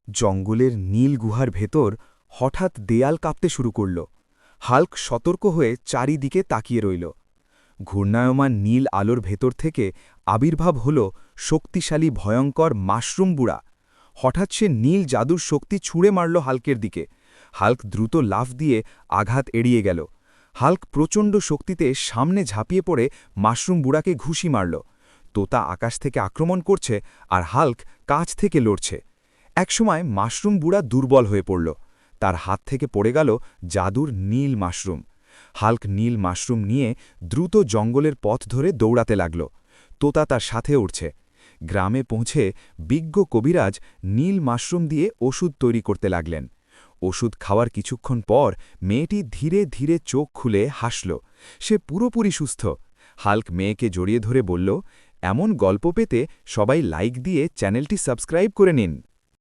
জঙ্গলের নীল গুহার ভেতর হঠাৎ দেয়াল কাঁপতে শুরু করল। হাল্ক সতর্ক হয়ে চারিদিকে তাকিয়ে রইল। ঘূর্ণায়মান নীল আলোর ভেতর থেকে আবির্ভাব হল শক্তিশালী ভয়ঙ্কর মাশরুম বুড়া। হঠাৎ সে নীল জাদুর শক্তি ছুঁড়ে মারল হাল্কের দিকে। হাল্ক দ্রুত লাফ দিয়ে আঘাত এড়িয়ে গেল। হাল্ক প্রচণ্ড শক্তিতে সামনে ঝাঁপিয়ে পড়ে মাশরুম বুড়াকে ঘুষি মারল। তোতা আকাশ থেকে আক্রমণ করছে আর হাল্ক কাছ থেকে লড়ছে। একসময় মাশরুম বুড়া দুর্বল হয়ে পড়ল। তার হাত থেকে পড়ে গেল জাদুর নীল মাশরুম। হাল্ক নীল মাশরুম নিয়ে দ্রুত জঙ্গলের পথ ধরে দৌড়াতে লাগল। তোতা তার সাথে উঠছে। গ্রামে পৌঁছে বিজ্ঞ কবিরাজ নীল মাশরুম দিয়ে ওষুধ তৈরি করতে লাগলেন। ওষুধ খাওয়ার কিছুক্ষণ পর মেয়েটি ধীরে ধীরে চোখ খুলে হাসল। সে পুরোপুরি সুস্থ। হাল্ক মেয়েকে জড়িয়ে ধরে বলল, এমন গল্প পেতে সবাই লাইক দিয়ে চ্যানেলটি সাবস্ক্রাইব করে নিন।